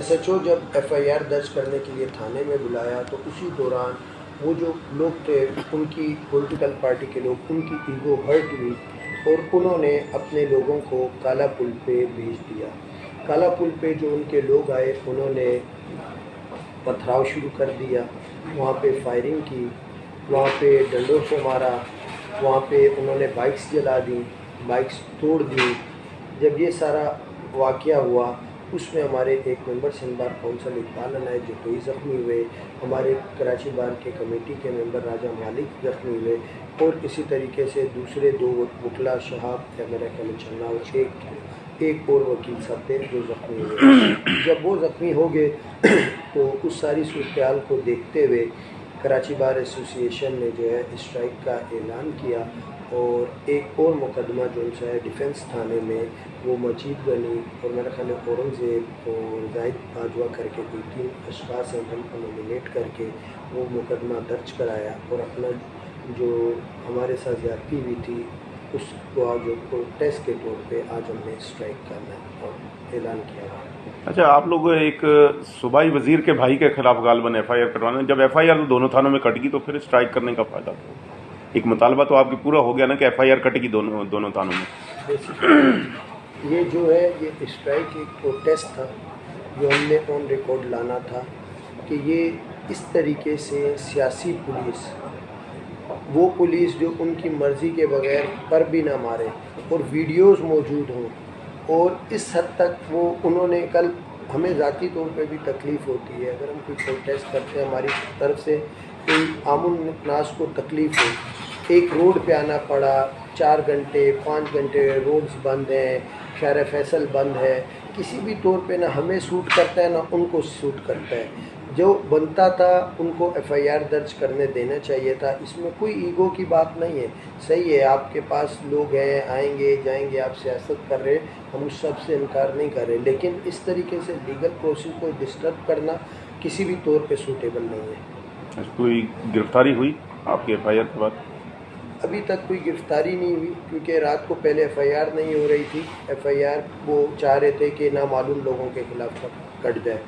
S H O جب F I R درج کرنے کے لیے تھانے میں بلایا تو اسی دوران وہ جو لوگ تھے ان کی پولیٹیکل پارٹی کے لوگ، ان کی ایگو ہرٹ ہوئی اور انہوں نے اپنے لوگوں کو کالا پل پہ بھیج دیا۔ کالا پل پہ جو ان کے لوگ آئے انہوں نے پتھراؤ شروع کر دیا، وہاں پہ فائرنگ کی، وہاں پہ ڈنڈوں سے مارا، وہاں پہ انہوں نے بائکس جلا دیں، بائکس توڑ دیں۔ جب یہ سارا واقعہ ہوا اس میں ہمارے ایک ممبر سندھ بار کونسل اقبال عنایت جو کئی زخمی ہوئے، ہمارے کراچی بار کے کمیٹی کے ممبر راجہ مالک زخمی ہوئے، اور اسی طریقے سے دوسرے دو وکلا شہاب یا میرا خیال چلنا اور ایک اور وکیل صاحب تھے جو زخمی ہوئے۔ جب وہ زخمی ہو گئے تو اس ساری صورتحال کو دیکھتے ہوئے کراچی بار ایسوسی ایشن نے جو ہے اسٹرائک کا اعلان کیا، اور ایک اور مقدمہ جو ان سے ہے ڈیفنس تھانے میں، وہ مجید غنی اور میرا خیال ہے اورنگزیب اور زاہد باجوہ کر کے کوئی 3 اشخاص ہیں جن کو نومینیٹ کر کے وہ مقدمہ درج کرایا، اور اپنا جو ہمارے ساتھ زیادتی ہوئی تھی اس کو آج پروٹیسٹ کے طور پہ آج ہم نے اسٹرائک کرنا اور اعلان کیا ہے۔ اچھا، آپ لوگ ایک صوبائی وزیر کے بھائی کے خلاف غالباً ایف آئی آر کٹوانا، جب ایف آئی آر دونوں تھانوں میں کٹ گئی تو پھر اسٹرائک کرنے کا فائدہ تھا؟ ایک مطالبہ تو آپ کی پورا ہو گیا نا کہ ایف آئی آر کٹ گئی دونوں تھانوں میں۔ یہ جو ہے یہ اسٹرائک ایک پروٹیسٹ تھا جو ہم نے آن ریکارڈ لانا تھا کہ یہ اس طریقے سے سیاسی پولیس، وہ پولیس جو ان کی مرضی کے بغیر پر بھی نہ مارے اور ویڈیوز موجود ہوں، اور اس حد تک وہ انہوں نے کل ہمیں ذاتی طور پہ بھی تکلیف ہوتی ہے اگر ہم کوئی پروٹیسٹ کرتے ہیں، ہماری طرف سے کوئی عام الناس کو تکلیف ہو، ایک روڈ پہ آنا پڑا، 4 گھنٹے 5 گھنٹے روڈز بند ہیں، شہر فیصل بند ہے، کسی بھی طور پہ نہ ہمیں سوٹ کرتا ہے نہ ان کو سوٹ کرتا ہے۔ جو بنتا تھا ان کو ایف آئی آر درج کرنے دینا چاہیے تھا، اس میں کوئی ایگو کی بات نہیں ہے۔ صحیح ہے، آپ کے پاس لوگ ہیں، آئیں گے جائیں گے، آپ سیاست کر رہے، ہم اس سب سے انکار نہیں کر رہے، لیکن اس طریقے سے لیگل پروسیس کو ڈسٹرب کرنا کسی بھی طور پہ سوٹیبل نہیں ہے۔ کوئی گرفتاری ہوئی آپ کی ایف آئی آر کے بعد؟ ابھی تک کوئی گرفتاری نہیں ہوئی، کیونکہ رات کو پہلے ایف آئی آر نہیں ہو رہی تھی۔ ایف آئی آر وہ چاہ رہے تھے کہ نامعلوم لوگوں کے خلاف کٹ جائے،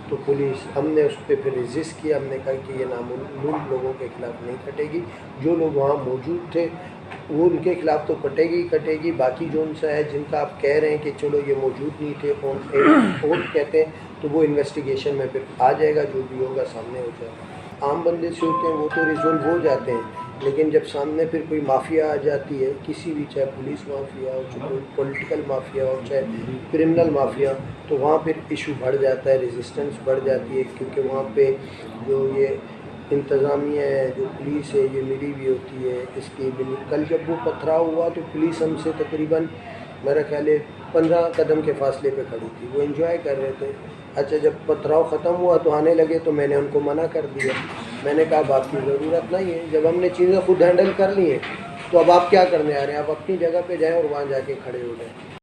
تو پولیس، ہم نے اس پہ پھر ریزسٹ کیا، ہم نے کہا کہ یہ نامعلوم لوگوں کے خلاف نہیں کٹے گی، جو لوگ وہاں موجود تھے وہ ان کے خلاف تو کٹے گی، باقی جو ان سے ہے جن کا آپ کہہ رہے ہیں کہ چلو یہ موجود نہیں تھے، فون کہتے ہیں، تو وہ انویسٹیگیشن میں پھر آ جائے گا، جو بھی ہوگا سامنے ہو جائے گا۔ عام بندے سے ہوتے ہیں وہ تو ریزولو ہو جاتے ہیں، لیکن جب سامنے پھر کوئی مافیا آ جاتی ہے، کسی بھی، چاہے پولیس مافیا ہو، چاہے پولیٹیکل مافیا ہو، چاہے کرمنل مافیا، تو وہاں پھر ایشو بڑھ جاتا ہے، ریزسٹنس بڑھ جاتی ہے، کیونکہ وہاں پہ جو یہ انتظامیہ ہے، جو پولیس ہے، یہ ملی ہوئی ہوتی ہے اس کی۔ کل جب وہ پتھراؤ ہوا تو پولیس ہم سے تقریباً میرا خیال ہے 15 قدم کے فاصلے پہ کھڑی تھی، وہ انجوائے کر رہے تھے۔ اچھا، جب پتھراؤ ختم ہوا تو آنے لگے تو میں نے ان کو منع کر دیا، میں نے کہا اب آپ کی ضرورت نہیں ہے، جب ہم نے چیزیں خود ہینڈل کر لی ہیں تو اب آپ کیا کرنے آ رہے ہیں، آپ اپنی جگہ پہ جائیں اور وہاں جا کے کھڑے ہو جائیں۔